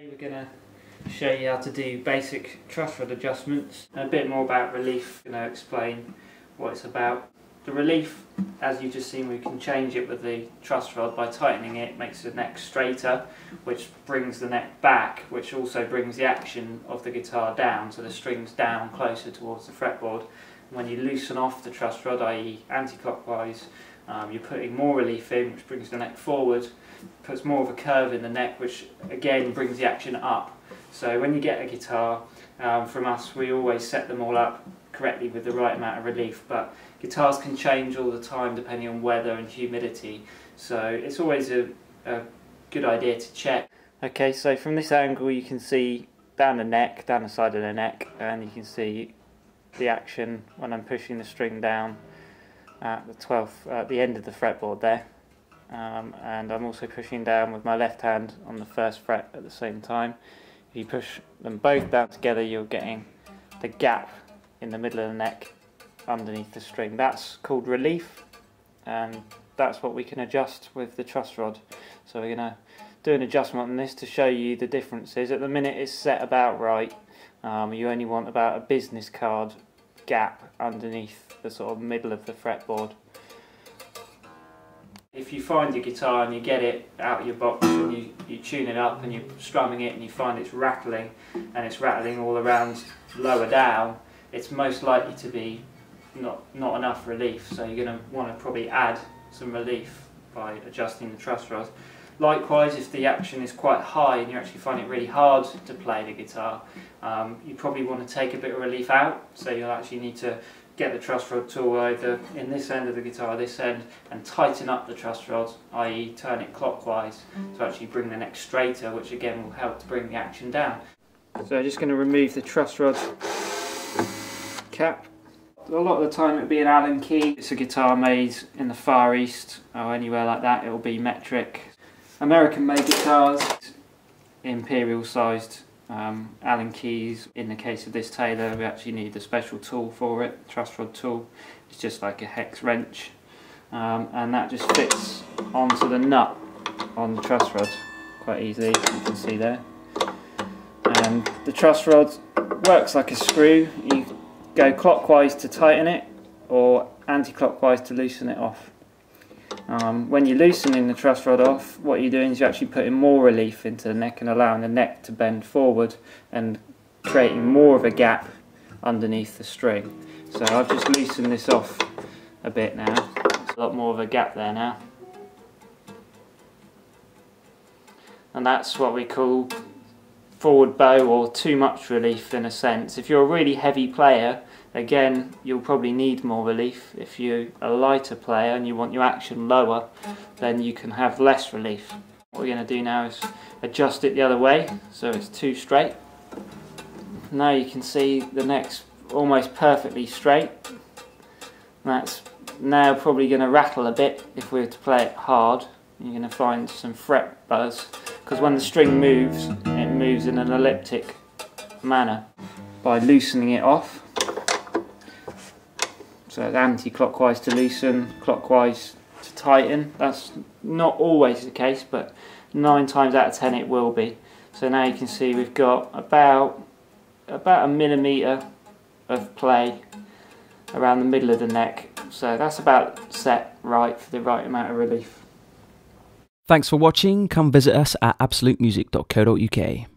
We're going to show you how to do basic truss rod adjustments and a bit more about relief. I'm going to explain what it's about. The relief, as you've just seen, we can change it with the truss rod by tightening it. Makes the neck straighter, which brings the neck back, which also brings the action of the guitar down, so the strings down closer towards the fretboard. And when you loosen off the truss rod, i.e. anti-clockwise, you're putting more relief in, which brings the neck forward, puts more of a curve in the neck, which again brings the action up. So when you get a guitar from us, we always set them all up correctly with the right amount of relief, but guitars can change all the time depending on weather and humidity, so it's always a good idea to check. Okay, so from this angle you can see down the neck, down the side of the neck, and you can see the action when I'm pushing the string down at the 12th, at the end of the fretboard there, and I'm also pushing down with my left hand on the first fret at the same time. If you push them both down together, you're getting the gap in the middle of the neck underneath the string. That's called relief, and that's what we can adjust with the truss rod. So we're going to do an adjustment on this to show you the differences. At the minute it's set about right. You only want about a business card gap underneath the sort of middle of the fretboard. If you find your guitar and you get it out of your box and you tune it up and you're strumming it and you find it's rattling, and it's rattling all around lower down, it's most likely to be not enough relief, so you're going to want to probably add some relief by adjusting the truss rod. Likewise, if the action is quite high and you actually find it really hard to play the guitar, you probably want to take a bit of relief out, so you'll actually need to get the truss rod tool either in this end of the guitar or this end and tighten up the truss rod, i.e. turn it clockwise to actually bring the neck straighter, which again will help to bring the action down. So I'm just going to remove the truss rod cap. A lot of the time it'll be an Allen key. It's a guitar made in the Far East or anywhere like that, it'll be metric. American made guitars, imperial sized Allen keys. In the case of this Taylor, we actually need a special tool for it, truss rod tool. It's just like a hex wrench, and that just fits onto the nut on the truss rod quite easily, you can see there. And the truss rod works like a screw. You go clockwise to tighten it or anti-clockwise to loosen it off. When you're loosening the truss rod off, what you're doing is you're actually putting more relief into the neck and allowing the neck to bend forward and creating more of a gap underneath the string. So I've just loosened this off a bit now. There's a lot more of a gap there now. And that's what we call forward bow, or too much relief in a sense. If you're a really heavy player, again, you'll probably need more relief. If you're a lighter player and you want your action lower, then you can have less relief. What we're going to do now is adjust it the other way, so it's too straight. Now you can see the neck's almost perfectly straight. That's now probably going to rattle a bit if we were to play it hard. You're going to find some fret buzz, because when the string moves, it moves in an elliptic manner. By loosening it off, so it's anti-clockwise to loosen, clockwise to tighten. That's not always the case, but 9 times out of 10 it will be. So now you can see we've got about a millimetre of play around the middle of the neck. So that's about set right for the right amount of relief. Thanks for watching. Come visit us at absolutemusic.co.uk.